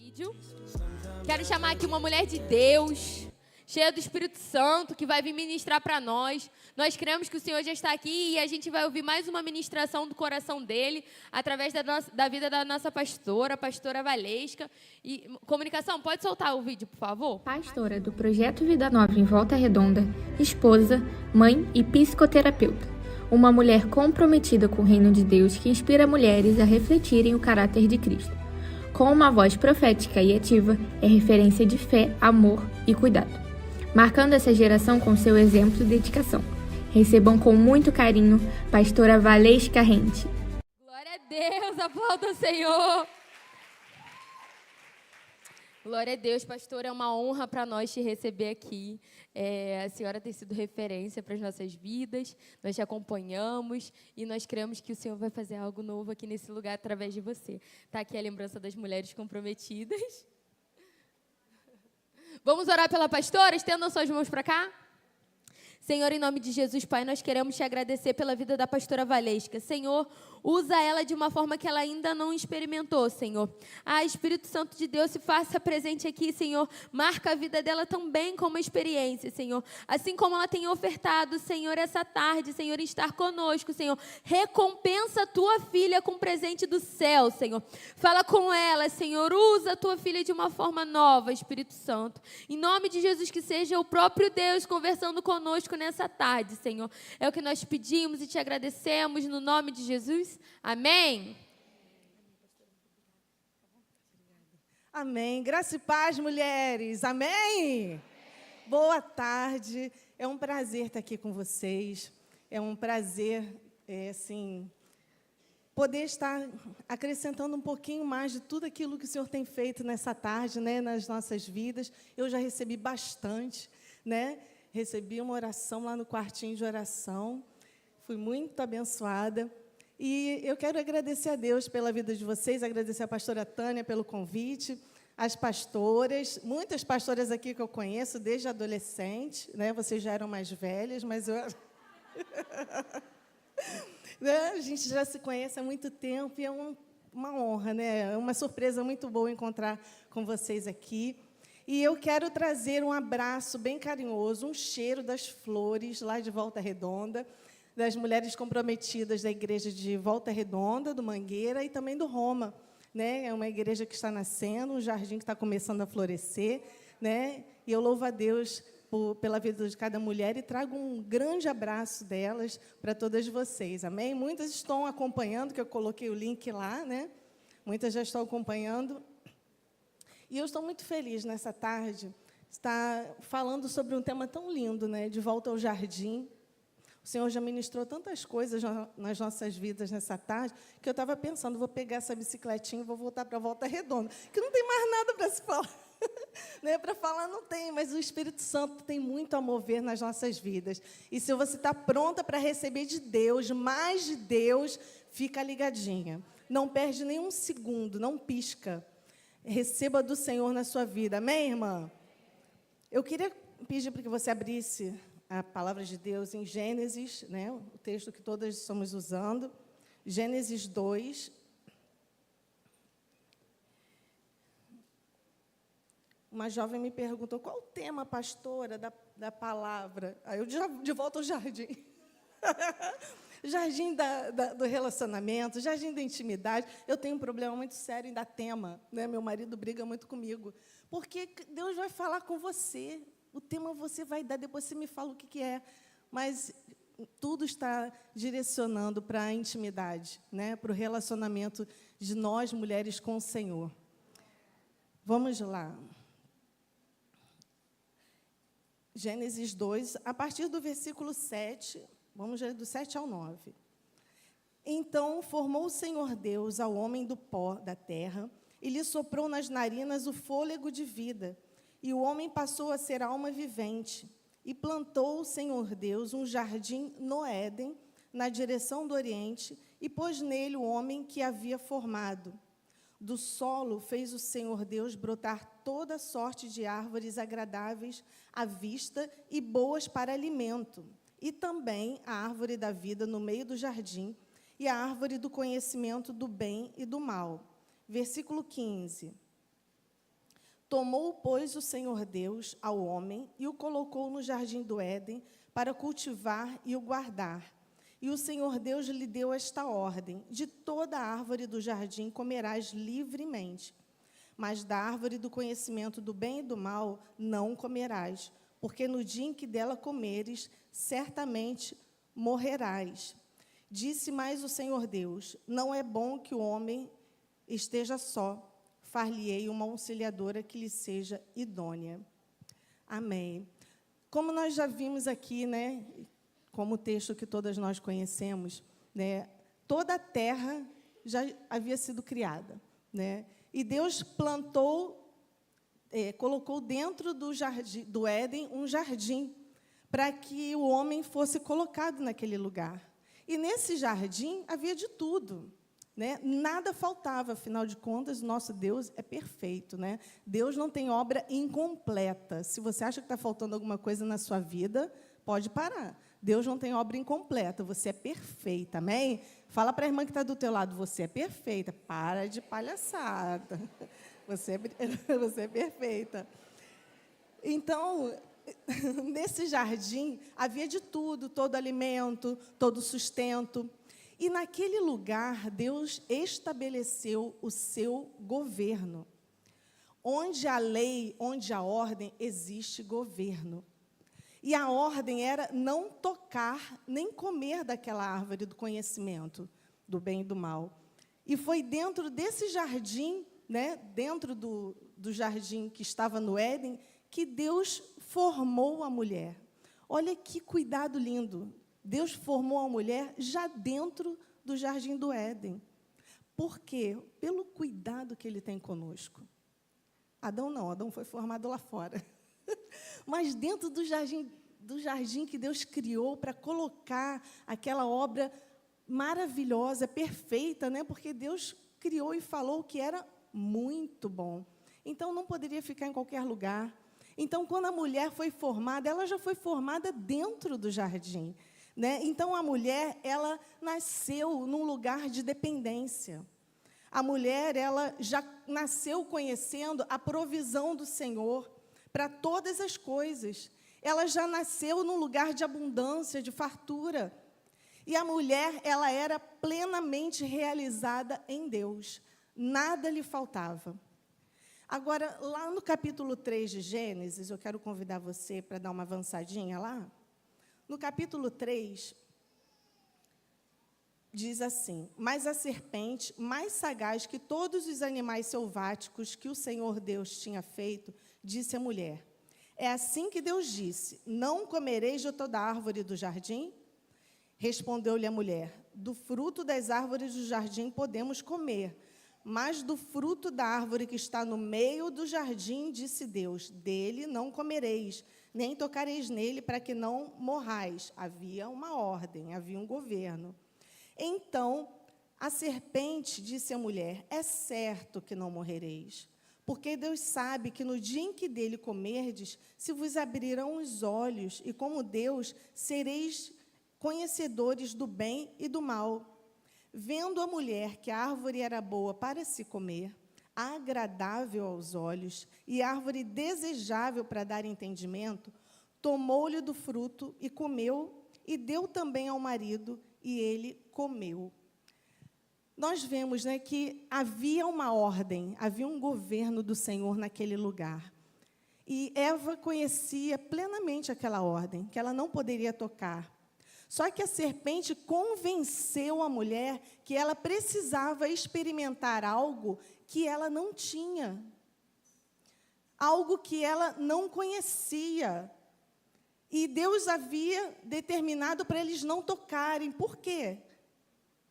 vídeo. Quero chamar aqui uma mulher de Deus, cheia do Espírito Santo, que vai vir ministrar para nós. Nós cremos que o Senhor já está aqui e a gente vai ouvir mais uma ministração do coração dele, através da vida da nossa pastora, a pastora Valesca. E, comunicação, pode soltar o vídeo, por favor? Pastora do Projeto Vida Nova em Volta Redonda, esposa, mãe e psicoterapeuta. Uma mulher comprometida com o reino de Deus que inspira mulheres a refletirem o caráter de Cristo. Com uma voz profética e ativa, é referência de fé, amor e cuidado, marcando essa geração com seu exemplo e dedicação. Recebam com muito carinho, pastora Valesca Rente. Glória a Deus, aplauda o Senhor. Glória a Deus, pastor, é uma honra para nós te receber aqui. A senhora tem sido referência para as nossas vidas, nós te acompanhamos e nós cremos que o Senhor vai fazer algo novo aqui nesse lugar através de você. Está aqui a lembrança das mulheres comprometidas. Vamos orar pela pastora? Estendam suas mãos para cá. Senhor, em nome de Jesus, Pai, nós queremos te agradecer pela vida da pastora Valesca. Senhor, usa ela de uma forma que ela ainda não experimentou, Senhor. Espírito Santo de Deus, se faça presente aqui, Senhor. Marca a vida dela também com uma experiência, Senhor. Assim como ela tem ofertado, Senhor, essa tarde, Senhor, em estar conosco, Senhor. Recompensa a tua filha com presente do céu, Senhor. Fala com ela, Senhor. Usa a tua filha de uma forma nova, Espírito Santo. Em nome de Jesus, que seja o próprio Deus conversando conosco nessa tarde, Senhor. É o que nós pedimos e te agradecemos no nome de Jesus. Amém. Amém. Graça e paz, mulheres. Amém. Boa tarde. É um prazer estar aqui com vocês. É um prazer, poder estar acrescentando um pouquinho mais de tudo aquilo que o Senhor tem feito nessa tarde, né, nas nossas vidas. Eu já recebi bastante, né? Recebi uma oração lá no quartinho de oração. Fui muito abençoada. E eu quero agradecer a Deus pela vida de vocês, agradecer a pastora Tânia pelo convite, as pastoras, muitas pastoras aqui que eu conheço desde adolescente, né? Vocês já eram mais velhas, mas eu... né? A gente já se conhece há muito tempo e é uma honra, né? É uma surpresa muito boa encontrar com vocês aqui. E eu quero trazer um abraço bem carinhoso, um cheiro das flores lá de Volta Redonda, das mulheres comprometidas da igreja de Volta Redonda, do Mangueira e também do Roma, né? É uma igreja que está nascendo, um jardim que está começando a florescer, né? E eu louvo a Deus pela vida de cada mulher e trago um grande abraço delas para todas vocês, amém? Muitas estão acompanhando, que eu coloquei o link lá, né? Muitas já estão acompanhando. E eu estou muito feliz nessa tarde, estar falando sobre um tema tão lindo, né? De volta ao jardim. O Senhor já ministrou tantas coisas nas nossas vidas nessa tarde, que eu estava pensando, vou pegar essa bicicletinha e vou voltar para a Volta Redonda, que não tem mais nada para se falar. Né? Para falar não tem, mas o Espírito Santo tem muito a mover nas nossas vidas. E se você está pronta para receber de Deus, mais de Deus, fica ligadinha. Não perde nenhum segundo, não pisca. Receba do Senhor na sua vida. Amém, irmã? Eu queria pedir para que você abrisse a palavra de Deus em Gênesis, né, o texto que todas estamos usando, Gênesis 2. Uma jovem me perguntou, qual o tema, pastora, da palavra? Aí eu, de volta ao jardim. Jardim do relacionamento, jardim da intimidade. Eu tenho um problema muito sério em dar tema, né? Meu marido briga muito comigo, porque Deus vai falar com você. O tema você vai dar, depois você me fala o que é. Mas tudo está direcionando para a intimidade, né? Para o relacionamento de nós, mulheres, com o Senhor. Vamos lá. Gênesis 2, a partir do versículo 7, vamos do 7 ao 9. Então formou o Senhor Deus ao homem do pó da terra e lhe soprou nas narinas o fôlego de vida. E o homem passou a ser alma vivente, e plantou o Senhor Deus um jardim no Éden, na direção do Oriente, e pôs nele o homem que havia formado. Do solo fez o Senhor Deus brotar toda sorte de árvores agradáveis à vista e boas para alimento, e também a árvore da vida no meio do jardim, e a árvore do conhecimento do bem e do mal. Versículo 15. Tomou, pois, o Senhor Deus ao homem e o colocou no jardim do Éden para cultivar e o guardar. E o Senhor Deus lhe deu esta ordem: de toda árvore do jardim comerás livremente, mas da árvore do conhecimento do bem e do mal não comerás, porque no dia em que dela comeres, certamente morrerás. Disse mais o Senhor Deus: não é bom que o homem esteja só. Far-lhe-ei uma auxiliadora que lhe seja idônea. Amém. Como nós já vimos aqui, né, como o texto que todas nós conhecemos, né, toda a terra já havia sido criada, né, e Deus plantou, colocou dentro do jardim, do Éden, um jardim, para que o homem fosse colocado naquele lugar. E nesse jardim havia de tudo. Né? Nada faltava, afinal de contas, nosso Deus é perfeito. Né? Deus não tem obra incompleta. Se você acha que está faltando alguma coisa na sua vida, pode parar. Deus não tem obra incompleta, você é perfeita, amém? Fala para a irmã que está do teu lado, você é perfeita. Para de palhaçada. Você é perfeita. Então, nesse jardim, havia de tudo, todo alimento, todo sustento. E naquele lugar, Deus estabeleceu o seu governo. Onde há lei, onde há ordem, existe governo. E a ordem era não tocar, nem comer daquela árvore do conhecimento, do bem e do mal. E foi dentro desse jardim, né, dentro do jardim que estava no Éden, que Deus formou a mulher. Olha que cuidado lindo. Deus formou a mulher já dentro do jardim do Éden. Por quê? Pelo cuidado que Ele tem conosco. Adão não, Adão foi formado lá fora. Mas dentro do jardim que Deus criou para colocar aquela obra maravilhosa, perfeita, né? Porque Deus criou e falou que era muito bom. Então, não poderia ficar em qualquer lugar. Então, quando a mulher foi formada, ela já foi formada dentro do jardim. Né? Então, a mulher, ela nasceu num lugar de dependência. A mulher, ela já nasceu conhecendo a provisão do Senhor para todas as coisas. Ela já nasceu num lugar de abundância, de fartura. E a mulher, ela era plenamente realizada em Deus. Nada lhe faltava. Agora, lá no capítulo 3 de Gênesis, eu quero convidar você para dar uma avançadinha lá. No capítulo 3, diz assim: mas a serpente, mais sagaz que todos os animais selváticos que o Senhor Deus tinha feito, disse à mulher: é assim que Deus disse, não comereis de toda árvore do jardim? Respondeu-lhe a mulher: do fruto das árvores do jardim podemos comer, mas do fruto da árvore que está no meio do jardim, disse Deus, dele não comereis, nem tocareis nele, para que não morrais. Havia uma ordem, havia um governo. Então, a serpente disse à mulher: é certo que não morrereis, porque Deus sabe que no dia em que dele comerdes, se vos abrirão os olhos, e como Deus, sereis conhecedores do bem e do mal. Vendo a mulher que a árvore era boa para se comer, agradável aos olhos e árvore desejável para dar entendimento, tomou-lhe do fruto e comeu, e deu também ao marido, e ele comeu. Nós vemos, né, que havia uma ordem, havia um governo do Senhor naquele lugar. E Eva conhecia plenamente aquela ordem, que ela não poderia tocar. Só que a serpente convenceu a mulher que ela precisava experimentar algo que ela não tinha, algo que ela não conhecia. E Deus havia determinado para eles não tocarem. Por quê?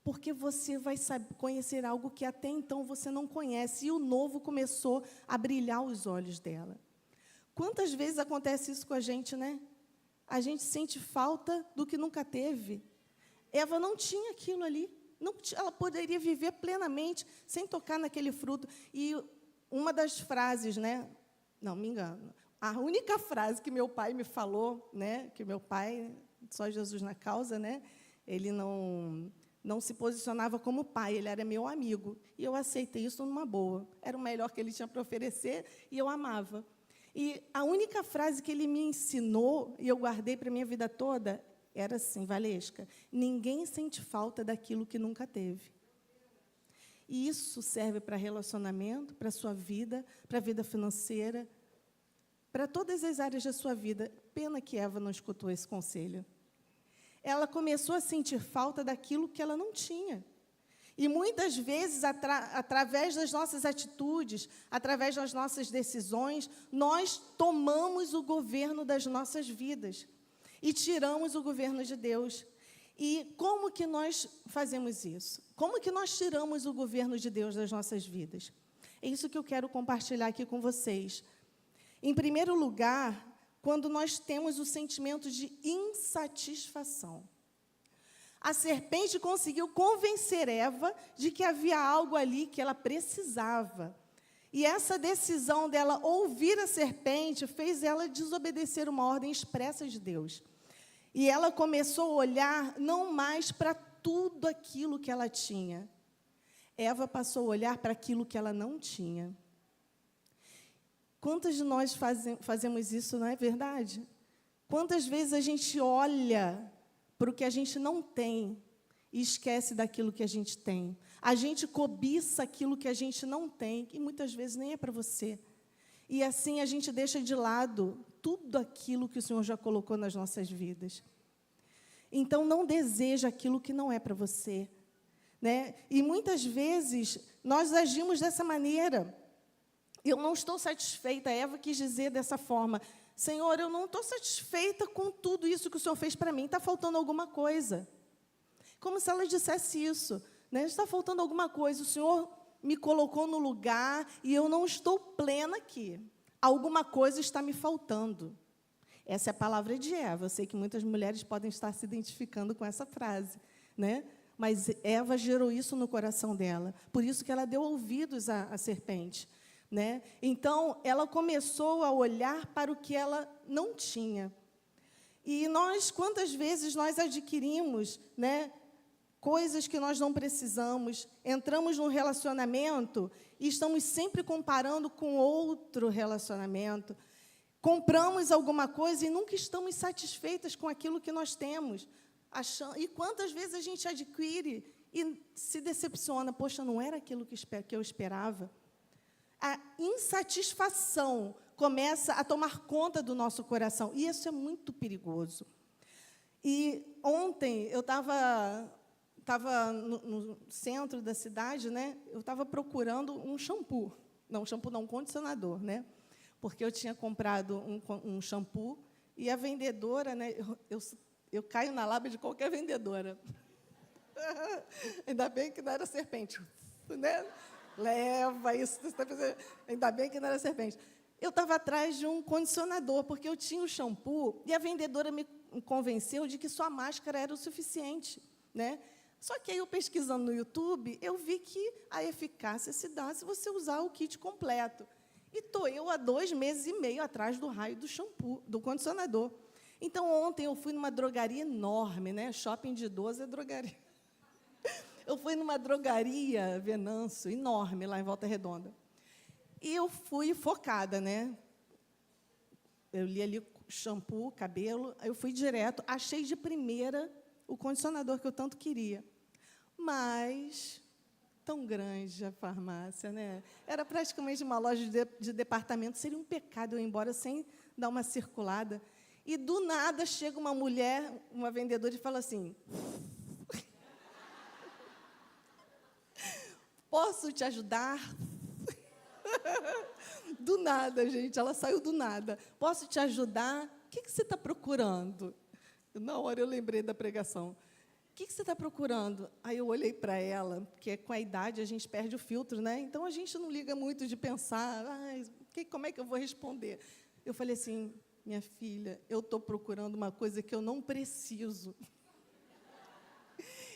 Porque você vai conhecer algo que até então você não conhece. E o novo começou a brilhar os olhos dela. Quantas vezes acontece isso com a gente, né? A gente sente falta do que nunca teve. Eva não tinha aquilo ali. Ela poderia viver plenamente sem tocar naquele fruto. E uma das frases, né? Não, me engano. A única frase que meu pai me falou, né? Que meu pai, só Jesus na causa, né? Ele não não se posicionava como pai, ele era meu amigo. E eu aceitei isso numa boa. Era o melhor que ele tinha para oferecer e eu amava. E a única frase que ele me ensinou, e eu guardei para a minha vida toda, era assim: Valesca, ninguém sente falta daquilo que nunca teve. E isso serve para relacionamento, para a sua vida, para a vida financeira, para todas as áreas da sua vida. Pena que Eva não escutou esse conselho. Ela começou a sentir falta daquilo que ela não tinha. E, muitas vezes, através das nossas atitudes, através das nossas decisões, nós tomamos o governo das nossas vidas e tiramos o governo de Deus. E como que nós fazemos isso? Como que nós tiramos o governo de Deus das nossas vidas? É isso que eu quero compartilhar aqui com vocês. Em primeiro lugar, quando nós temos o sentimento de insatisfação. A serpente conseguiu convencer Eva de que havia algo ali que ela precisava. E essa decisão dela ouvir a serpente fez ela desobedecer uma ordem expressa de Deus. E ela começou a olhar não mais para tudo aquilo que ela tinha. Eva passou a olhar para aquilo que ela não tinha. Quantas de nós fazemos isso, não é verdade? Quantas vezes a gente olha para o que a gente não tem e esquece daquilo que a gente tem? A gente cobiça aquilo que a gente não tem, e muitas vezes nem é para você. E assim a gente deixa de lado tudo aquilo que o Senhor já colocou nas nossas vidas. Então, não deseja aquilo que não é para você, né? E muitas vezes nós agimos dessa maneira. Eu não estou satisfeita. Eva quis dizer dessa forma: Senhor, eu não estou satisfeita com tudo isso que o Senhor fez para mim, está faltando alguma coisa. Como se ela dissesse isso, né? Está faltando alguma coisa, o Senhor me colocou no lugar e eu não estou plena aqui. Alguma coisa está me faltando. Essa é a palavra de Eva. Eu sei que muitas mulheres podem estar se identificando com essa frase, né? Mas Eva gerou isso no coração dela. Por isso que ela deu ouvidos à serpente, né? Então, ela começou a olhar para o que ela não tinha. E nós, quantas vezes nós adquirimos, né, coisas que nós não precisamos, entramos num relacionamento e estamos sempre comparando com outro relacionamento, compramos alguma coisa e nunca estamos satisfeitas com aquilo que nós temos. E quantas vezes a gente adquire e se decepciona: poxa, não era aquilo que eu esperava. A insatisfação começa a tomar conta do nosso coração, e isso é muito perigoso. E ontem eu estava no centro da cidade, né? Eu estava procurando um shampoo. Não, um condicionador, né? Porque eu tinha comprado um shampoo e a vendedora, né? Eu caio na lábia de qualquer vendedora. Ainda bem que não era serpente, né? Leva isso. Ainda bem que não era serpente. Eu estava atrás de um condicionador, porque eu tinha o shampoo e a vendedora me convenceu de que só a máscara era o suficiente, né? Só que aí, eu pesquisando no YouTube, eu vi que a eficácia se dá se você usar o kit completo. E estou eu há 2 meses e meio atrás do raio do shampoo, do condicionador. Então, ontem eu fui numa drogaria enorme, né? Shopping de idoso é drogaria. Eu fui numa drogaria Venâncio, enorme, lá em Volta Redonda. E eu fui focada, né? Eu li ali shampoo, cabelo, aí eu fui direto, achei de primeira o condicionador que eu tanto queria. Mas, tão grande a farmácia, né? Era praticamente uma loja de departamento, seria um pecado eu ir embora sem dar uma circulada. E, do nada, chega uma mulher, uma vendedora, e fala assim: posso te ajudar? Do nada, gente, ela saiu do nada. Posso te ajudar? O que você está procurando? Na hora eu lembrei da pregação. O que você está procurando? Aí eu olhei para ela, porque com a idade a gente perde o filtro, né? Então a gente não liga muito de pensar, como é que eu vou responder? Eu falei assim: minha filha, eu estou procurando uma coisa que eu não preciso.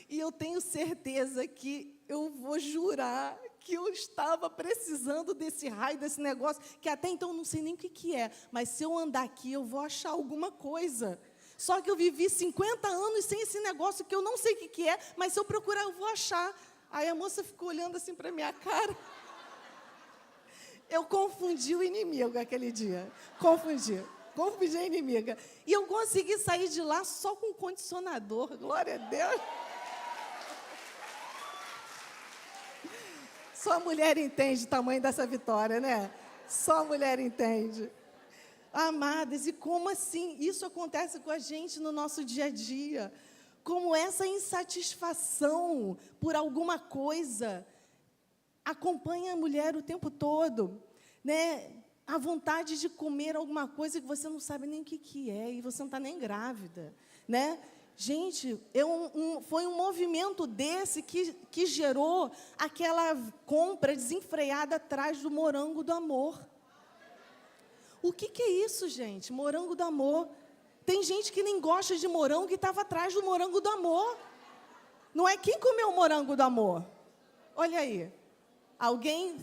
E eu tenho certeza que eu vou jurar que eu estava precisando desse raio, desse negócio, que até então eu não sei nem o que é, mas se eu andar aqui, eu vou achar alguma coisa. Só que eu vivi 50 anos sem esse negócio que eu não sei o que é, mas se eu procurar eu vou achar. Aí a moça ficou olhando assim para minha cara. Eu confundi o inimigo aquele dia. Confundi a inimiga. E eu consegui sair de lá só com condicionador. Glória a Deus. Só a mulher entende o tamanho dessa vitória, né? Só a mulher entende. Amadas, e como assim isso acontece com a gente no nosso dia a dia? Como essa insatisfação por alguma coisa acompanha a mulher o tempo todo, né? A vontade de comer alguma coisa que você não sabe nem o que é, e você não está nem grávida, né? Gente, foi um movimento desse que gerou aquela compra desenfreada atrás do morango do amor. O que é isso, gente? Morango do amor. Tem gente que nem gosta de morango e estava atrás do morango do amor. Não é quem comeu o morango do amor? Olha aí. Alguém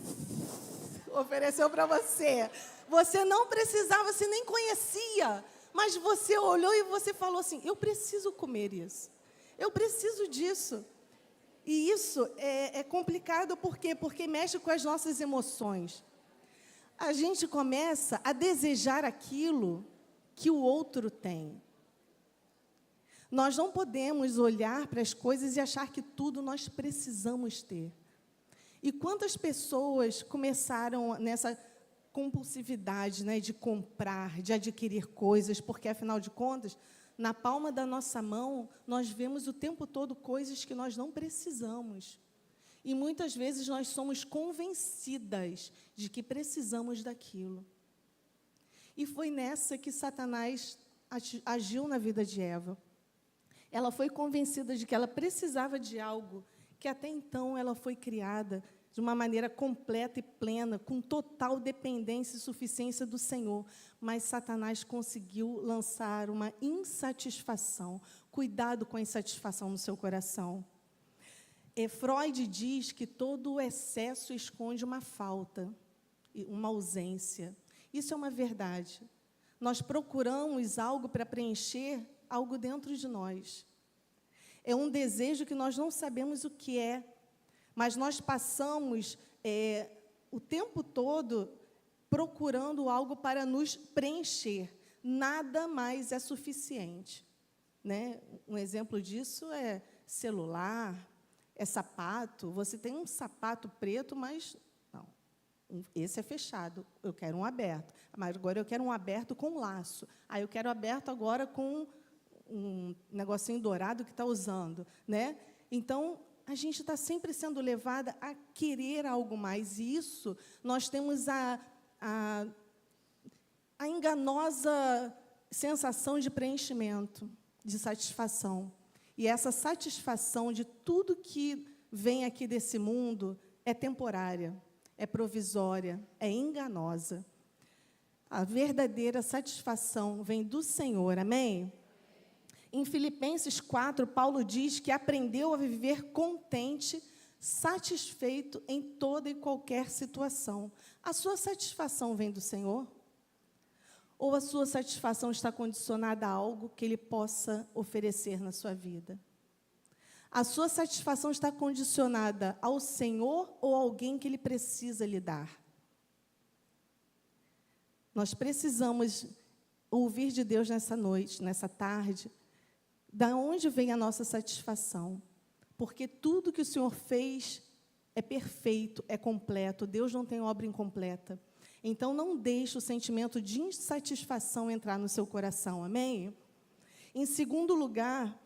ofereceu para você. Você não precisava, você nem conhecia. Mas você olhou e você falou assim, eu preciso comer isso. Eu preciso disso. E isso é complicado, por quê? Porque mexe com as nossas emoções. A gente começa a desejar aquilo que o outro tem. Nós não podemos olhar para as coisas e achar que tudo nós precisamos ter. E quantas pessoas começaram nessa compulsividade, né, de comprar, de adquirir coisas, porque, afinal de contas, na palma da nossa mão, nós vemos o tempo todo coisas que nós não precisamos. E, muitas vezes, nós somos convencidas de que precisamos daquilo. E foi nessa que Satanás agiu na vida de Eva. Ela foi convencida de que ela precisava de algo que, até então, ela foi criada de uma maneira completa e plena, com total dependência e suficiência do Senhor. Mas Satanás conseguiu lançar uma insatisfação. Cuidado com a insatisfação no seu coração. Freud diz que todo o excesso esconde uma falta, uma ausência. Isso é uma verdade. Nós procuramos algo para preencher algo dentro de nós. É um desejo que nós não sabemos o que é, mas nós passamos o tempo todo procurando algo para nos preencher. Nada mais é suficiente, né? Um exemplo disso é celular, é sapato. Você tem um sapato preto, mas não, esse é fechado. Eu quero um aberto. Mas agora eu quero um aberto com laço. Aí eu quero aberto agora com um negocinho dourado que está usando, né? Então, a gente está sempre sendo levada a querer algo mais. E isso, nós temos a enganosa sensação de preenchimento, de satisfação. E essa satisfação de tudo que vem aqui desse mundo é temporária, é provisória, é enganosa. A verdadeira satisfação vem do Senhor, amém? Em Filipenses 4, Paulo diz que aprendeu a viver contente, satisfeito em toda e qualquer situação. A sua satisfação vem do Senhor? Ou a sua satisfação está condicionada a algo que Ele possa oferecer na sua vida? A sua satisfação está condicionada ao Senhor ou a alguém que Ele precisa lhe dar? Nós precisamos ouvir de Deus nessa noite, nessa tarde, da onde vem a nossa satisfação? Porque tudo que o Senhor fez é perfeito, é completo. Deus não tem obra incompleta. Então, não deixe o sentimento de insatisfação entrar no seu coração, amém? Em segundo lugar,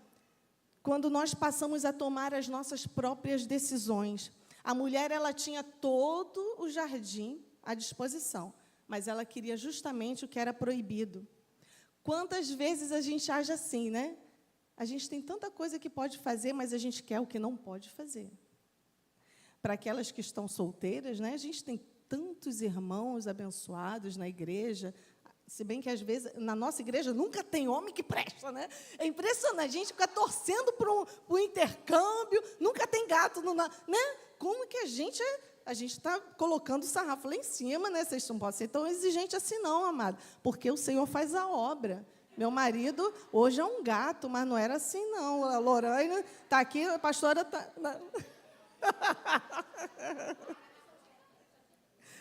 quando nós passamos a tomar as nossas próprias decisões. A mulher, ela tinha todo o jardim à disposição, mas ela queria justamente o que era proibido. Quantas vezes a gente age assim, né? A gente tem tanta coisa que pode fazer, mas a gente quer o que não pode fazer. Para aquelas que estão solteiras, né, a gente tem tantos irmãos abençoados na igreja, se bem que, às vezes, na nossa igreja nunca tem homem que presta, né? É impressionante, a gente fica torcendo para o intercâmbio, nunca tem gato, né? Como que a gente está colocando o sarrafo lá em cima, né? Vocês não podem ser tão exigentes assim não, amado, porque o Senhor faz a obra. Meu marido hoje é um gato, mas não era assim, não. A Lorena está aqui, a pastora está...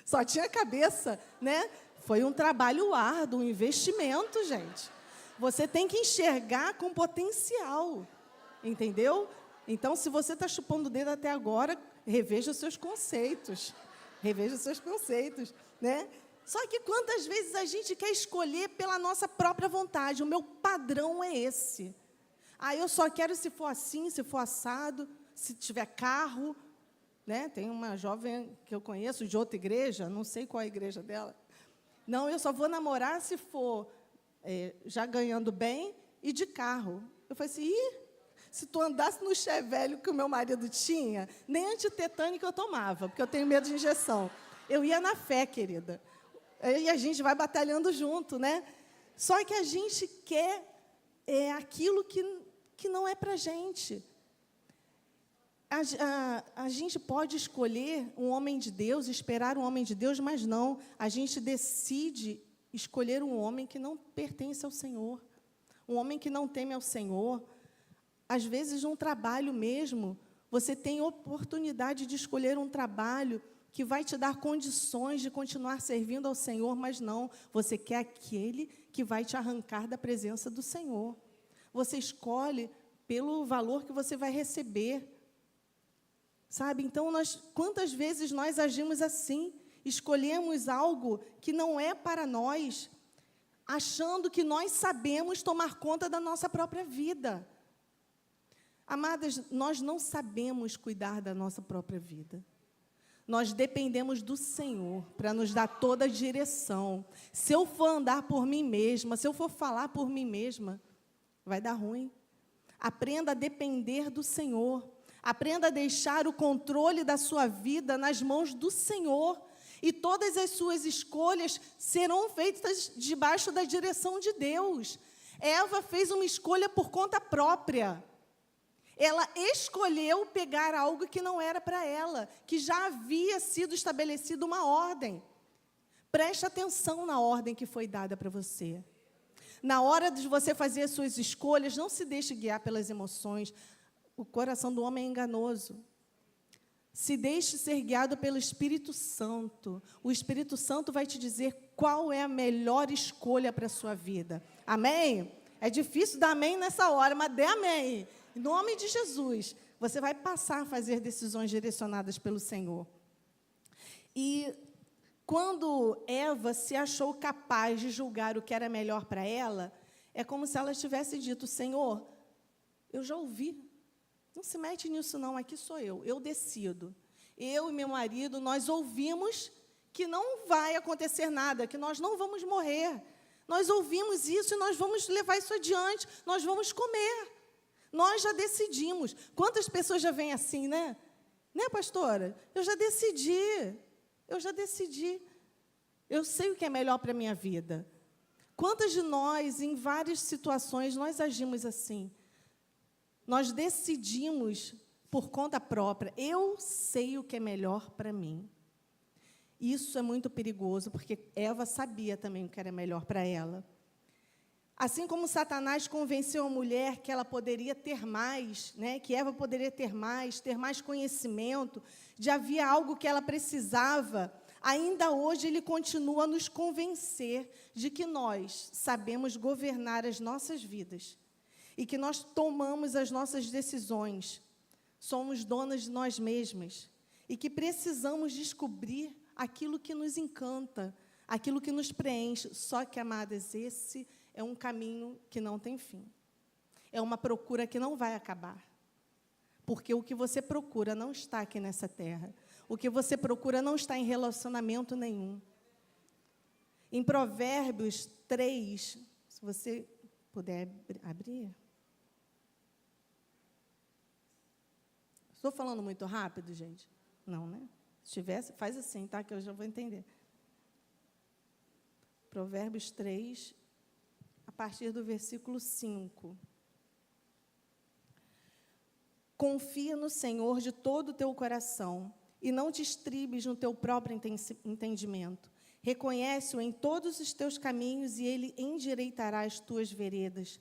Só tinha cabeça, né? Foi um trabalho árduo, um investimento, gente. Você tem que enxergar com potencial, entendeu? Então, se você está chupando o dedo até agora, reveja os seus conceitos. Reveja os seus conceitos, né? Só que quantas vezes a gente quer escolher pela nossa própria vontade? O meu padrão é esse. Eu só quero se for assim, se for assado, se tiver carro, né? Tem uma jovem que eu conheço de outra igreja, não sei qual é a igreja dela. Não, eu só vou namorar se for já ganhando bem e de carro. Eu falei assim, se tu andasse no Chevelle que o meu marido tinha, nem antitetânica eu tomava, porque eu tenho medo de injeção. Eu ia na fé, querida. E a gente vai batalhando junto, né? Só que a gente quer aquilo que não é para a gente. A gente pode escolher um homem de Deus, esperar um homem de Deus, mas não. A gente decide escolher um homem que não pertence ao Senhor, um homem que não teme ao Senhor. Às vezes, num trabalho mesmo, você tem oportunidade de escolher um trabalho que vai te dar condições de continuar servindo ao Senhor, mas não, você quer aquele que vai te arrancar da presença do Senhor. Você escolhe pelo valor que você vai receber. Sabe? Então, quantas vezes nós agimos assim? Escolhemos algo que não é para nós, achando que nós sabemos tomar conta da nossa própria vida. Amadas, nós não sabemos cuidar da nossa própria vida. Nós dependemos do Senhor para nos dar toda a direção. Se eu for andar por mim mesma, se eu for falar por mim mesma, vai dar ruim. Aprenda a depender do Senhor. Aprenda a deixar o controle da sua vida nas mãos do Senhor. E todas as suas escolhas serão feitas debaixo da direção de Deus. Eva fez uma escolha por conta própria. Ela escolheu pegar algo que não era para ela, que já havia sido estabelecida uma ordem. Preste atenção na ordem que foi dada para você. Na hora de você fazer as suas escolhas, não se deixe guiar pelas emoções. O coração do homem é enganoso. Se deixe ser guiado pelo Espírito Santo. O Espírito Santo vai te dizer qual é a melhor escolha para a sua vida. Amém? É difícil dar amém nessa hora, mas dê amém. Em nome de Jesus, você vai passar a fazer decisões direcionadas pelo Senhor. E quando Eva se achou capaz de julgar o que era melhor para ela, é como se ela tivesse dito, Senhor, eu já ouvi, não se mete nisso não, aqui sou eu decido. Eu e meu marido, nós ouvimos que não vai acontecer nada, que nós não vamos morrer. Nós ouvimos isso e nós vamos levar isso adiante, nós vamos comer. Nós já decidimos. Quantas pessoas já vêm assim, né? Né, pastora? Eu já decidi. Eu sei o que é melhor para a minha vida. Quantas de nós, em várias situações, nós agimos assim? Nós decidimos por conta própria. Eu sei o que é melhor para mim. Isso é muito perigoso, porque Eva sabia também o que era melhor para ela. Assim como Satanás convenceu a mulher que ela poderia ter mais, né, que Eva poderia ter mais conhecimento, de havia algo que ela precisava, ainda hoje ele continua a nos convencer de que nós sabemos governar as nossas vidas e que nós tomamos as nossas decisões, somos donas de nós mesmas e que precisamos descobrir aquilo que nos encanta, aquilo que nos preenche. Só que, amadas, esse é um caminho que não tem fim. É uma procura que não vai acabar. Porque o que você procura não está aqui nessa terra. O que você procura não está em relacionamento nenhum. Em Provérbios 3, se você puder abrir. Estou falando muito rápido, gente? Não, né? Se tivesse, faz assim, tá? Que eu já vou entender. Provérbios 3, a partir do versículo 5. Confia no Senhor de todo o teu coração e não te estribes no teu próprio entendimento. Reconhece-o em todos os teus caminhos e ele endireitará as tuas veredas.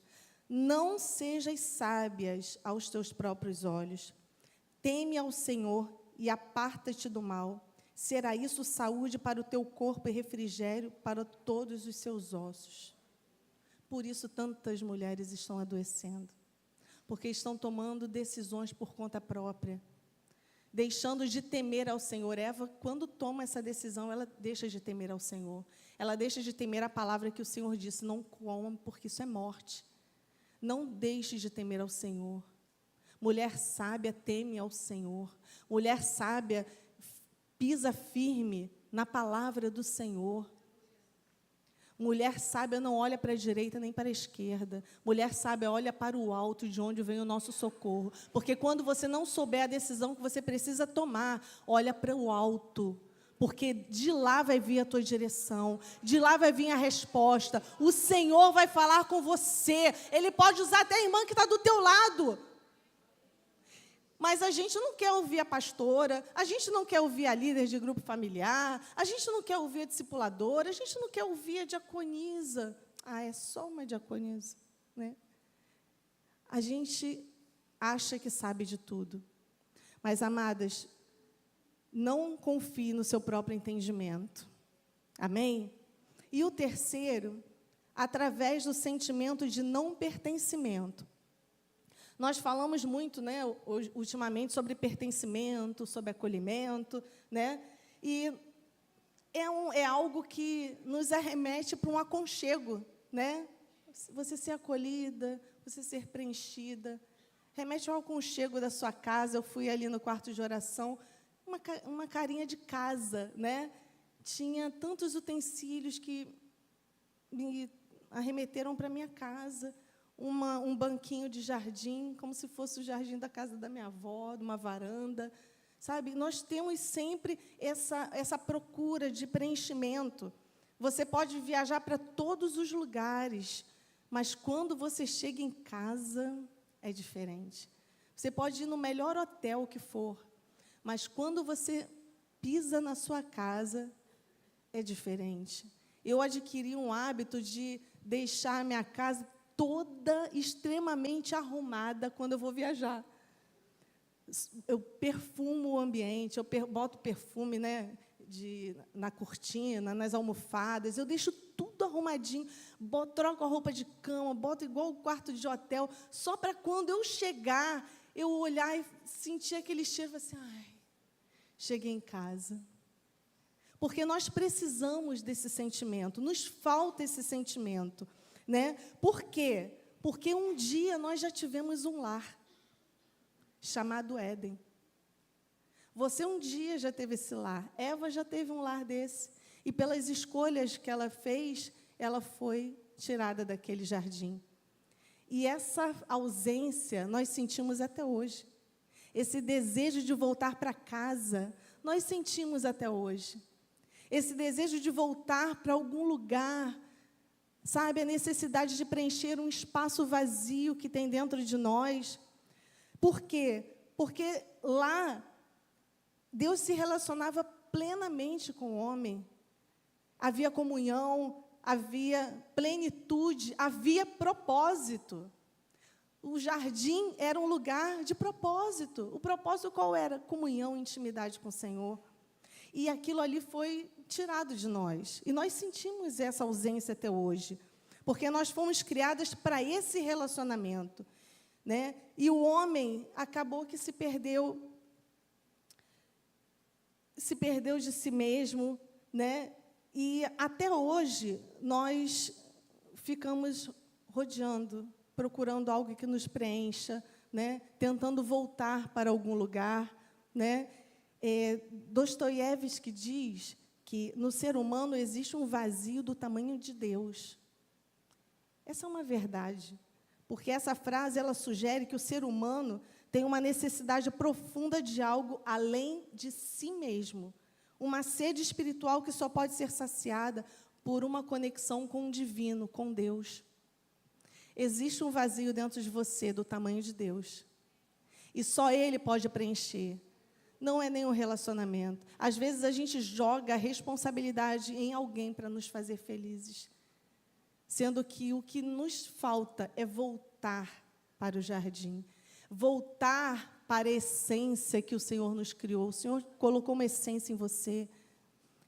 Não sejas sábias aos teus próprios olhos. Teme ao Senhor e aparta-te do mal. Será isso saúde para o teu corpo e refrigério para todos os seus ossos. Por isso tantas mulheres estão adoecendo, porque estão tomando decisões por conta própria, deixando de temer ao Senhor. Eva, quando toma essa decisão, ela deixa de temer ao Senhor. Ela deixa de temer a palavra que o Senhor disse: não coma, porque isso é morte. Não deixe de temer ao Senhor. Mulher sábia teme ao Senhor. Mulher sábia pisa firme na palavra do Senhor. Mulher sábia não olha para a direita nem para a esquerda. Mulher sábia olha para o alto, de onde vem o nosso socorro. Porque quando você não souber a decisão que você precisa tomar, olha para o alto. Porque de lá vai vir a tua direção, de lá vai vir a resposta. O Senhor vai falar com você. Ele pode usar até a irmã que está do teu lado. Mas a gente não quer ouvir a pastora, a gente não quer ouvir a líder de grupo familiar, a gente não quer ouvir a discipuladora, a gente não quer ouvir a diaconisa. Ah, é só uma diaconisa, né? A gente acha que sabe de tudo. Mas, amadas, não confie no seu próprio entendimento. Amém? E o terceiro, através do sentimento de não pertencimento. Nós falamos muito, né, ultimamente, sobre pertencimento, sobre acolhimento, né? E é algo que nos arremete para um aconchego, né? Você ser acolhida, você ser preenchida. Remete ao aconchego da sua casa. Eu fui ali no quarto de oração, uma carinha de casa, né? Tinha tantos utensílios que me arremeteram para a minha casa. Um banquinho de jardim, como se fosse o jardim da casa da minha avó, de uma varanda, sabe? Nós temos sempre essa procura de preenchimento. Você pode viajar para todos os lugares, mas quando você chega em casa, é diferente. Você pode ir no melhor hotel que for, mas quando você pisa na sua casa, é diferente. Eu adquiri um hábito de deixar a minha casa toda extremamente arrumada quando eu vou viajar. Eu perfumo o ambiente, eu boto perfume, né, na cortina, nas almofadas, eu deixo tudo arrumadinho, troco a roupa de cama, boto igual o quarto de hotel, só para quando eu chegar, eu olhar e sentir aquele cheiro, assim, ai, cheguei em casa. Porque nós precisamos desse sentimento, nos falta esse sentimento. Né? Por quê? Porque um dia nós já tivemos um lar, chamado Éden. Você um dia já teve esse lar. Eva já teve um lar desse. E pelas escolhas que ela fez, ela foi tirada daquele jardim. E essa ausência nós sentimos até hoje. Esse desejo de voltar para casa, nós sentimos até hoje. Esse desejo de voltar para algum lugar, sabe, a necessidade de preencher um espaço vazio que tem dentro de nós. Por quê? Porque lá, Deus se relacionava plenamente com o homem. Havia comunhão, havia plenitude, havia propósito. O jardim era um lugar de propósito. O propósito qual era? Comunhão, intimidade com o Senhor. E aquilo ali foi tirado de nós. E nós sentimos essa ausência até hoje, porque nós fomos criadas para esse relacionamento, né? E o homem acabou que se perdeu de si mesmo, né? E até hoje nós ficamos rodeando, procurando algo que nos preencha, né? Tentando voltar para algum lugar, né? Dostoiévski diz que no ser humano existe um vazio do tamanho de Deus. Essa é uma verdade, porque essa frase ela sugere que o ser humano tem uma necessidade profunda de algo além de si mesmo, uma sede espiritual que só pode ser saciada por uma conexão com o divino, com Deus. Existe um vazio dentro de você do tamanho de Deus, e só Ele pode preencher. não é nenhum relacionamento. Às vezes, a gente joga a responsabilidade em alguém para nos fazer felizes, sendo que o que nos falta é voltar para o jardim, voltar para a essência que o Senhor nos criou. O Senhor colocou uma essência em você,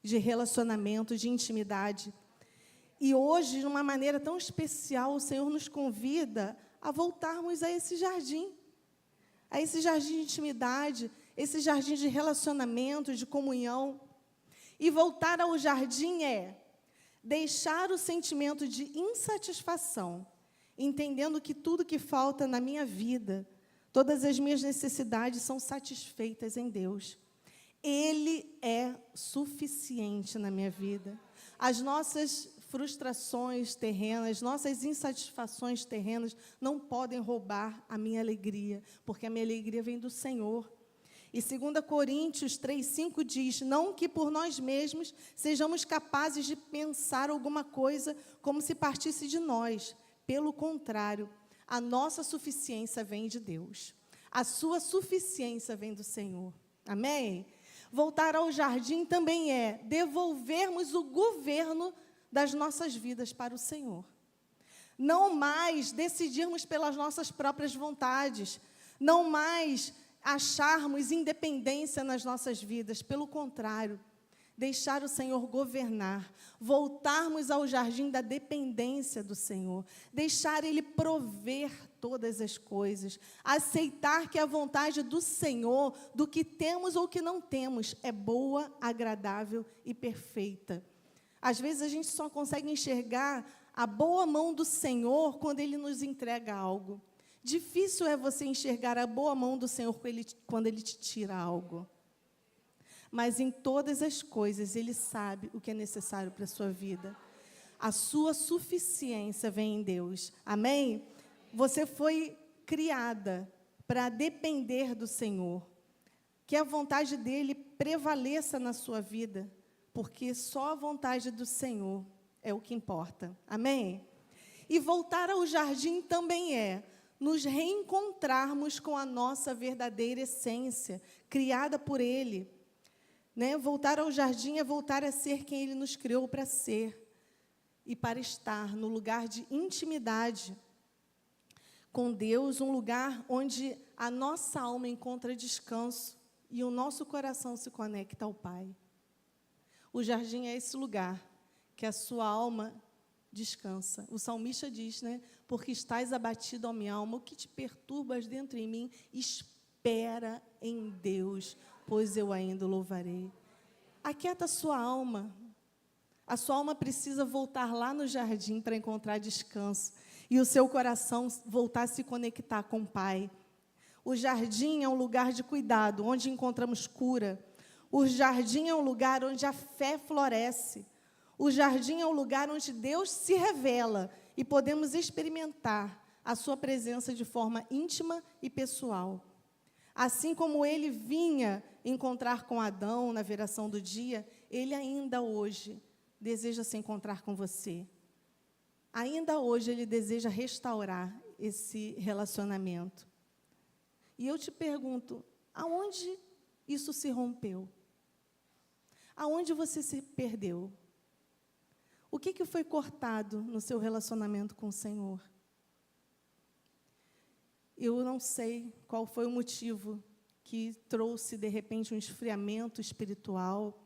de relacionamento, de intimidade. E hoje, de uma maneira tão especial, o Senhor nos convida a voltarmos a esse jardim de intimidade, esse jardim de relacionamento, de comunhão. E voltar ao jardim é deixar o sentimento de insatisfação, entendendo que tudo que falta na minha vida, todas as minhas necessidades são satisfeitas em Deus. Ele é suficiente na minha vida. As nossas frustrações terrenas, nossas insatisfações terrenas não podem roubar a minha alegria, porque a minha alegria vem do Senhor. E 2 Coríntios 3:5 diz, não que por nós mesmos sejamos capazes de pensar alguma coisa como se partisse de nós. Pelo contrário, a nossa suficiência vem de Deus. A sua suficiência vem do Senhor. Amém? Voltar ao jardim também é devolvermos o governo das nossas vidas para o Senhor. Não mais decidirmos pelas nossas próprias vontades, não mais acharmos independência nas nossas vidas, pelo contrário, deixar o Senhor governar, voltarmos ao jardim da dependência do Senhor, deixar Ele prover todas as coisas, aceitar que a vontade do Senhor, do que temos ou que não temos, é boa, agradável e perfeita. Às vezes a gente só consegue enxergar a boa mão do Senhor quando Ele nos entrega algo. Difícil é você enxergar a boa mão do Senhor quando Ele te tira algo. Mas em todas as coisas, Ele sabe o que é necessário para a sua vida. A sua suficiência vem em Deus. Amém? Você foi criada para depender do Senhor. Que a vontade dEle prevaleça na sua vida, porque só a vontade do Senhor é o que importa. Amém? E voltar ao jardim também é nos reencontrarmos com a nossa verdadeira essência, criada por Ele. Né? Voltar ao jardim é voltar a ser quem Ele nos criou para ser e para estar no lugar de intimidade com Deus, um lugar onde a nossa alma encontra descanso e o nosso coração se conecta ao Pai. O jardim é esse lugar que a sua alma descansa. O salmista diz, né? Porque estás abatido, ó minha alma, o que te perturbas dentro em mim? Espera em Deus, pois eu ainda o louvarei. Aquieta a sua alma. A sua alma precisa voltar lá no jardim para encontrar descanso. E o seu coração voltar a se conectar com o Pai. O jardim é um lugar de cuidado, onde encontramos cura. O jardim é um lugar onde a fé floresce. O jardim é um lugar onde Deus se revela e podemos experimentar a sua presença de forma íntima e pessoal. Assim como Ele vinha encontrar com Adão na viração do dia, Ele ainda hoje deseja se encontrar com você. Ainda hoje Ele deseja restaurar esse relacionamento. E eu te pergunto, aonde isso se rompeu? Aonde você se perdeu? O que foi cortado no seu relacionamento com o Senhor? Eu não sei qual foi o motivo que trouxe, de repente, um esfriamento espiritual,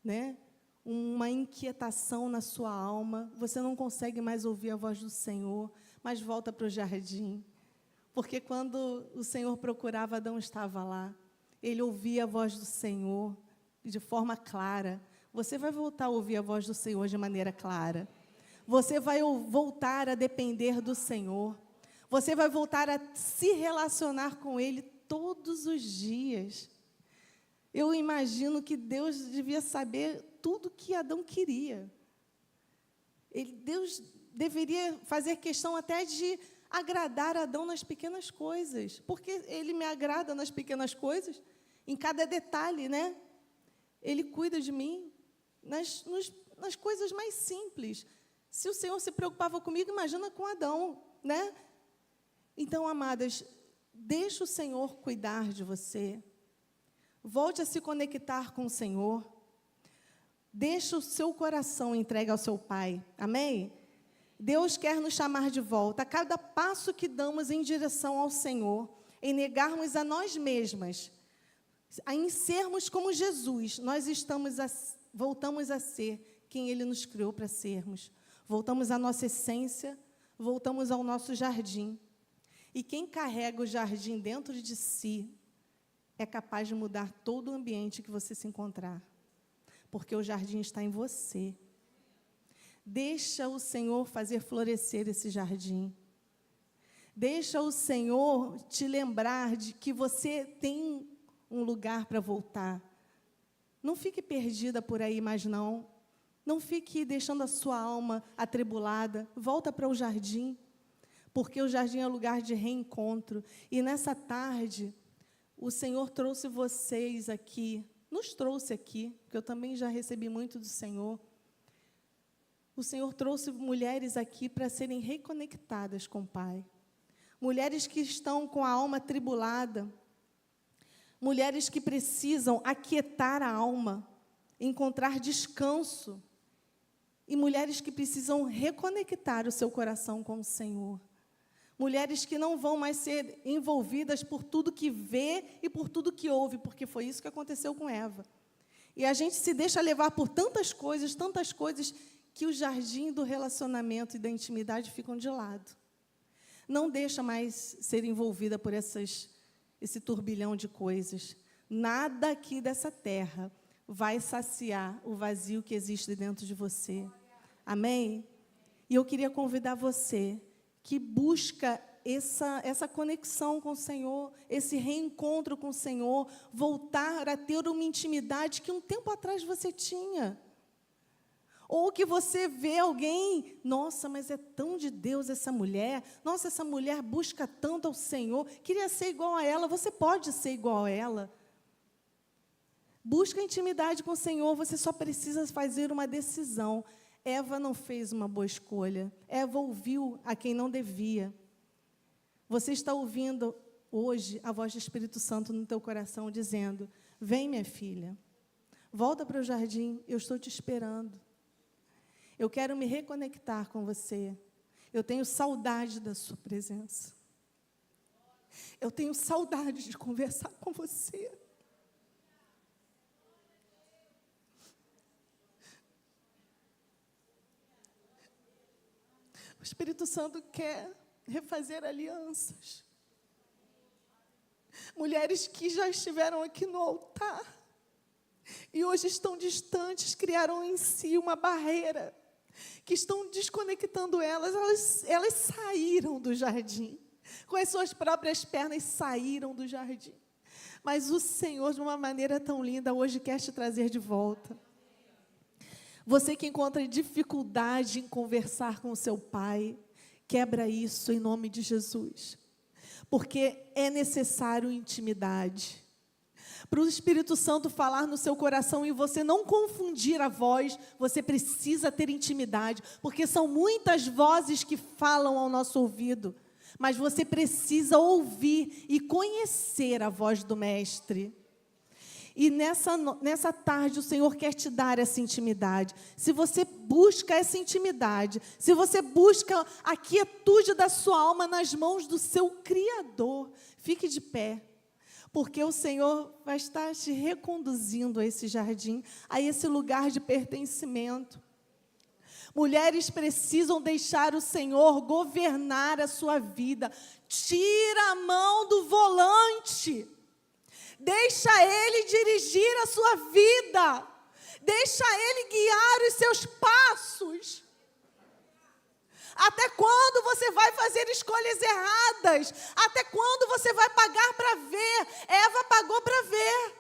né? Uma inquietação na sua alma. Você não consegue mais ouvir a voz do Senhor, mas volta para o jardim. Porque quando o Senhor procurava, Adão estava lá. Ele ouvia a voz do Senhor de forma clara. Você vai voltar a ouvir a voz do Senhor de maneira clara. Você vai voltar a depender do Senhor. Você vai voltar a se relacionar com Ele todos os dias. Eu imagino que Deus devia saber tudo que Adão queria. Deus deveria fazer questão até de agradar Adão nas pequenas coisas. Porque Ele me agrada nas pequenas coisas, em cada detalhe, né? Ele cuida de mim nas coisas mais simples. Se o Senhor se preocupava comigo, imagina com Adão, né? Então, amadas, deixa o Senhor cuidar de você. Volte a se conectar com o Senhor. Deixe o seu coração entregue ao seu Pai. Amém? Deus quer nos chamar de volta. A cada passo que damos em direção ao Senhor, em negarmos a nós mesmas, em sermos como Jesus, nós voltamos a ser quem Ele nos criou para sermos. Voltamos à nossa essência, voltamos ao nosso jardim. E quem carrega o jardim dentro de si é capaz de mudar todo o ambiente que você se encontrar. Porque o jardim está em você. Deixa o Senhor fazer florescer esse jardim. Deixa o Senhor te lembrar de que você tem um lugar para voltar. Não fique perdida por aí mais não. Não fique deixando a sua alma atribulada. Volta para o jardim, porque o jardim é lugar de reencontro. E nessa tarde, o Senhor trouxe vocês aqui, nos trouxe aqui, porque eu também já recebi muito do Senhor. O Senhor trouxe mulheres aqui para serem reconectadas com o Pai. Mulheres que estão com a alma atribulada. Mulheres que precisam aquietar a alma, encontrar descanso. E mulheres que precisam reconectar o seu coração com o Senhor. Mulheres que não vão mais ser envolvidas por tudo que vê e por tudo que ouve, porque foi isso que aconteceu com Eva. E a gente se deixa levar por tantas coisas, que o jardim do relacionamento e da intimidade ficam de lado. Não deixa mais ser envolvida por esse turbilhão de coisas. Nada aqui dessa terra vai saciar o vazio que existe dentro de você. Amém? E eu queria convidar você que busca essa conexão com o Senhor, esse reencontro com o Senhor, voltar a ter uma intimidade que um tempo atrás você tinha. Ou que você vê alguém, nossa, mas é tão de Deus essa mulher, nossa, essa mulher busca tanto ao Senhor, queria ser igual a ela, você pode ser igual a ela. Busca intimidade com o Senhor, você só precisa fazer uma decisão. Eva não fez uma boa escolha, Eva ouviu a quem não devia. Você está ouvindo hoje a voz do Espírito Santo no teu coração dizendo, vem minha filha, volta para o jardim, eu estou te esperando. Eu quero me reconectar com você. Eu tenho saudade da sua presença. Eu tenho saudade de conversar com você. O Espírito Santo quer refazer alianças. Mulheres que já estiveram aqui no altar e hoje estão distantes, criaram em si uma barreira que estão desconectando elas saíram do jardim, com as suas próprias pernas saíram do jardim. Mas o Senhor, de uma maneira tão linda, hoje quer te trazer de volta. Você que encontra dificuldade em conversar com o seu Pai, quebra isso em nome de Jesus. Porque é necessário intimidade. Para o Espírito Santo falar no seu coração e você não confundir a voz, você precisa ter intimidade, porque são muitas vozes que falam ao nosso ouvido, mas você precisa ouvir e conhecer a voz do Mestre. E nessa tarde o Senhor quer te dar essa intimidade. Se você busca essa intimidade, se você busca a quietude da sua alma nas mãos do seu Criador, fique de pé. Porque o Senhor vai estar te reconduzindo a esse jardim, a esse lugar de pertencimento. Mulheres precisam deixar o Senhor governar a sua vida. Tira a mão do volante. Deixa Ele dirigir a sua vida. Deixa Ele guiar os seus passos. Até quando você vai fazer escolhas erradas? Até quando você vai pagar para ver? Eva pagou para ver.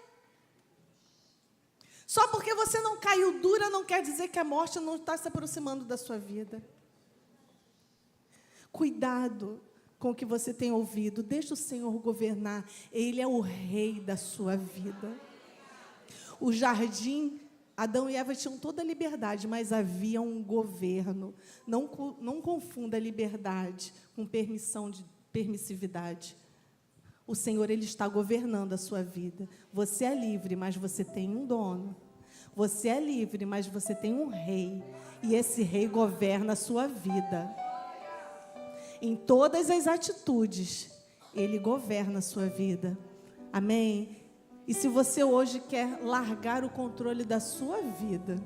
Só porque você não caiu dura, não quer dizer que a morte não está se aproximando da sua vida. Cuidado com o que você tem ouvido. Deixa o Senhor governar. Ele é o rei da sua vida. O jardim, Adão e Eva tinham toda a liberdade, mas havia um governo. Não confunda liberdade com permissividade. O Senhor, Ele está governando a sua vida. Você é livre, mas você tem um dono. Você é livre, mas você tem um rei. E esse rei governa a sua vida. Em todas as atitudes, Ele governa a sua vida. Amém? E se você hoje quer largar o controle da sua vida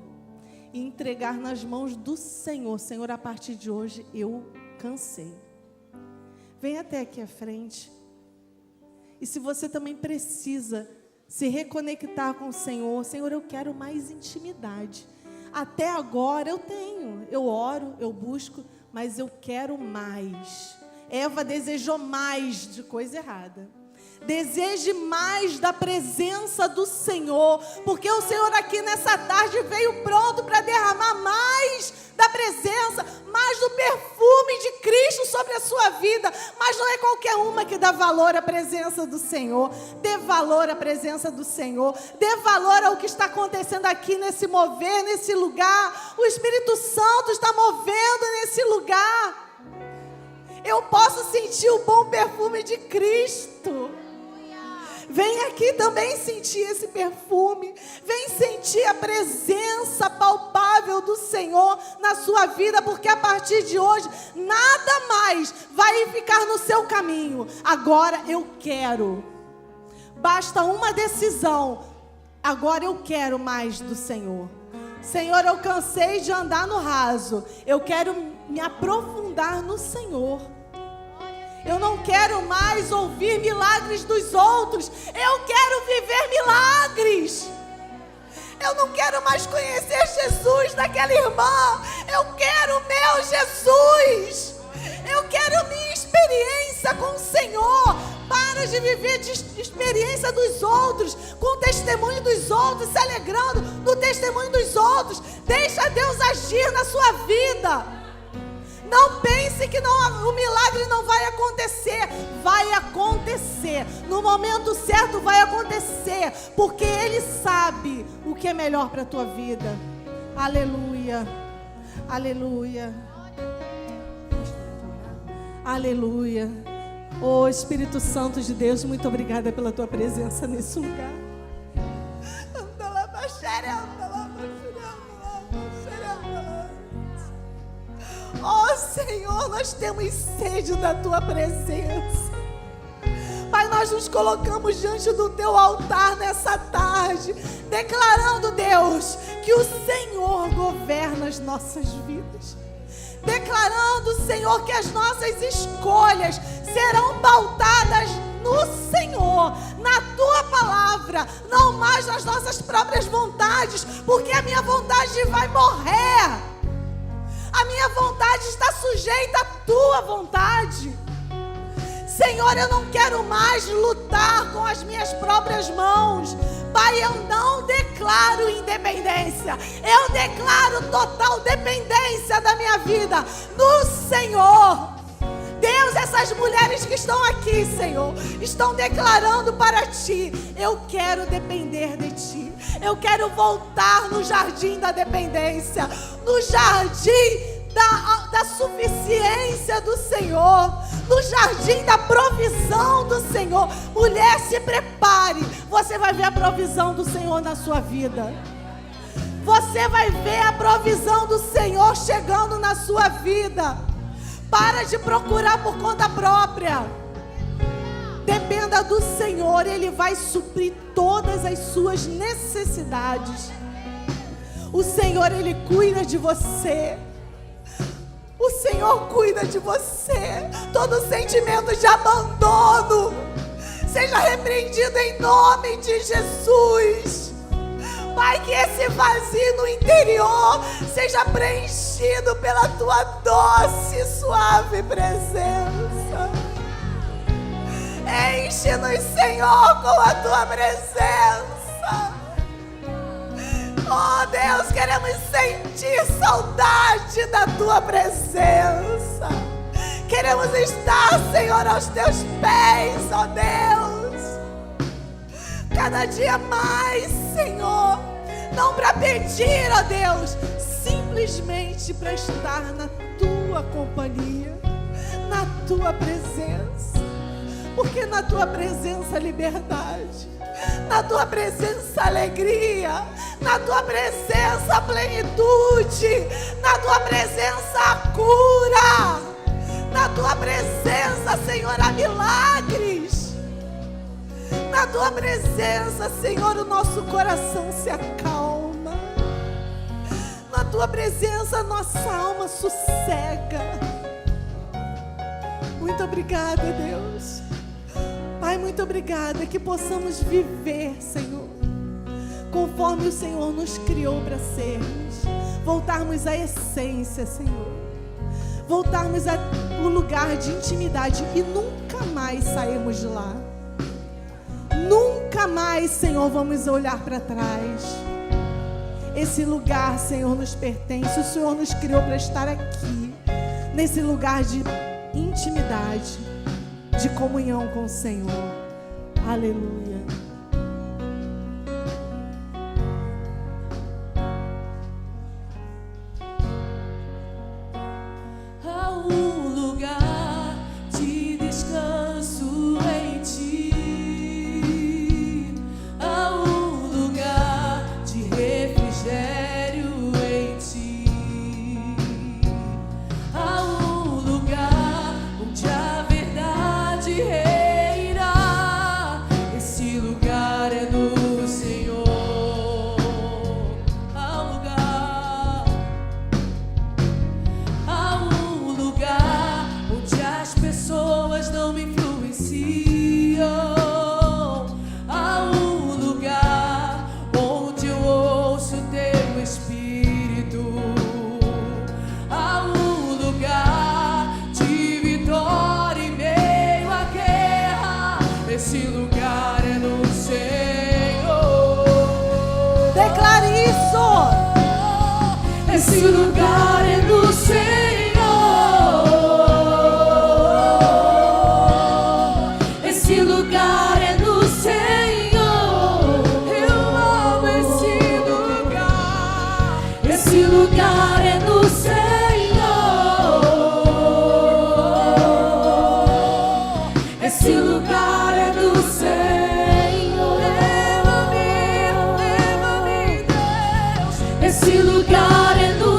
e entregar nas mãos do Senhor, Senhor, a partir de hoje eu cansei. Vem até aqui à frente. E se você também precisa se reconectar com o Senhor, Senhor, eu quero mais intimidade. Até agora eu oro, eu busco, mas eu quero mais. Eva desejou mais de coisa errada. Deseje mais da presença do Senhor, porque o Senhor aqui nessa tarde veio pronto para derramar mais da presença, mais do perfume de Cristo sobre a sua vida. Mas não é qualquer uma que dá valor à presença do Senhor. Dê valor à presença do Senhor, dê valor ao que está acontecendo aqui nesse mover, nesse lugar. O Espírito Santo está movendo nesse lugar. Eu posso sentir o bom perfume de Cristo. Vem aqui também sentir esse perfume. Vem sentir a presença palpável do Senhor na sua vida, porque a partir de hoje nada mais vai ficar no seu caminho. Agora eu quero. Basta uma decisão. Agora eu quero mais do Senhor. Senhor, eu cansei de andar no raso. Eu quero me aprofundar no Senhor. Eu não quero mais ouvir milagres dos outros. Eu quero viver milagres. Eu não quero mais conhecer Jesus daquela irmã. Eu quero o meu Jesus. Eu quero minha experiência com o Senhor. Para de viver de experiência dos outros, com o testemunho dos outros, se alegrando no testemunho dos outros. Deixa Deus agir na sua vida. Não pense que o milagre não vai acontecer. Vai acontecer. No momento certo vai acontecer. Porque Ele sabe o que é melhor para a tua vida. Aleluia. Aleluia. Aleluia. Oh, Espírito Santo de Deus, muito obrigada pela tua presença nesse lugar. Oh, Senhor, nós temos sede da tua presença. Pai, nós nos colocamos diante do teu altar nessa tarde, declarando, Deus, que o Senhor governa as nossas vidas. Declarando, Senhor, que as nossas escolhas serão pautadas no Senhor, na tua palavra, não mais nas nossas próprias vontades, porque a minha vontade vai morrer. A minha vontade está sujeita à tua vontade. Senhor, eu não quero mais lutar com as minhas próprias mãos. Pai, eu não declaro independência. Eu declaro total dependência da minha vida no Senhor. Deus, essas mulheres que estão aqui, Senhor, estão declarando para Ti: eu quero depender de Ti. Eu quero voltar no jardim da dependência, no jardim da suficiência do Senhor, no jardim da provisão do Senhor. Mulher, se prepare, você vai ver a provisão do Senhor na sua vida. Você vai ver a provisão do Senhor chegando na sua vida. Para de procurar por conta própria. Dependa do Senhor, Ele vai suprir todas as suas necessidades. O Senhor, Ele cuida de você. O Senhor cuida de você. Todo sentimento de abandono seja repreendido em nome de Jesus. Pai, que esse vazio no interior seja preenchido pela tua doce e suave presença. Enche-nos, Senhor, com a tua presença. Oh, Deus, queremos sentir saudade da tua presença. Queremos estar, Senhor, aos teus pés, ó Deus. Cada dia mais, Senhor. Não para pedir, ó Deus, simplesmente para estar na tua companhia, na tua presença. porque na tua presença liberdade, na tua presença alegria, na tua presença plenitude, na tua presença cura, na tua presença, Senhor, há milagres. Na tua presença, Senhor, o nosso coração se acalma. Na tua presença, nossa alma sossega. Muito obrigada, Deus. Pai, muito obrigada que possamos viver, Senhor, conforme o Senhor nos criou para sermos. Voltarmos à essência, Senhor. Voltarmos ao lugar de intimidade e nunca mais sairmos de lá. Nunca mais, Senhor, vamos olhar para trás. Esse lugar, Senhor, nos pertence. O Senhor nos criou para estar aqui, nesse lugar de intimidade, de comunhão com o Senhor. Aleluia. Há um lugar de descanso em ti. Há um lugar de refrigério em ti. Há um lugar onde a verdade reina. Esse lugar é no Senhor. Há um lugar. Há um lugar onde as pessoas não me influenciam. Há um lugar onde eu ouço teu Espírito. Há um lugar de vitória em meio à guerra. Esse lugar é no Senhor. Declare isso. Esse lugar é no Senhor. Esse lugar é no Senhor. Eu amo esse lugar. Esse lugar é no Senhor. Esse lugar é no Senhor. Leva-me, Deus. Esse lugar é no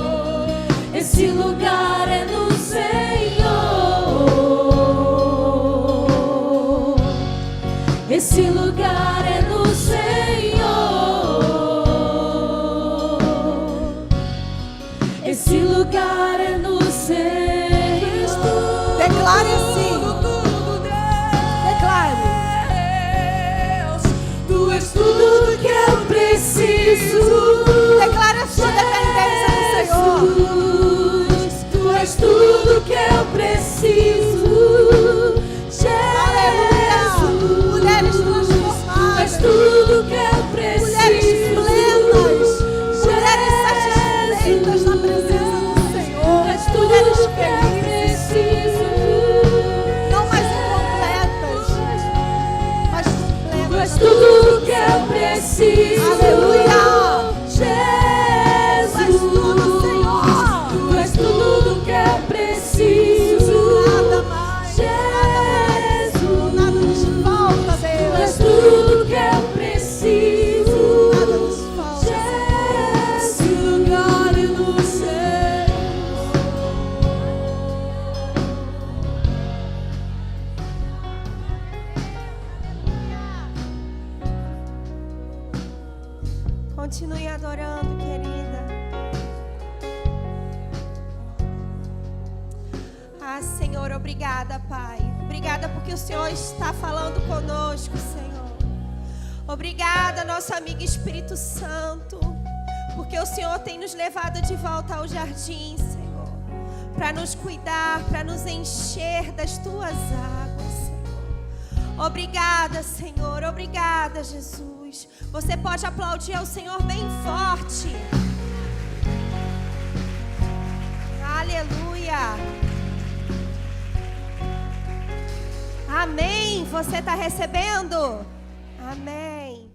Senhor. Esse lugar é no Senhor. Esse lugar é no Senhor. Esse lugar é no Senhor. Declare assim. Declare. Tu és tudo que eu preciso. Declare a sua dependência do Senhor. Jesus, tu és tudo que eu preciso. Aleluia. Mulheres Tu és transformadas. tudo que eu preciso. Mulheres plenas. Mulheres satisfeitas na presença do Senhor. Tu és tudo Mulheres que eu felizes. preciso. Não mais incompletas, mas Tu completas. és tudo que eu preciso. Aleluia. Jesus, Tu és tudo, Senhor. tu és tudo que eu preciso. Nada mais. Jesus, Nada nos falta, tu és Deus. tudo que eu preciso. Nada nos falta. Esse lugar é no Senhor. Continue adorando, querida. Ah, Senhor, obrigada, Pai. Obrigada porque o Senhor está falando conosco, Senhor. Obrigada, nosso amigo Espírito Santo, porque o Senhor tem nos levado de volta ao jardim, Senhor, para nos cuidar, para nos encher das tuas águas, Senhor. Obrigada, Senhor. Obrigada, Jesus. Você pode aplaudir ao Senhor bem forte. Aleluia. Amém. Você está recebendo? Amém.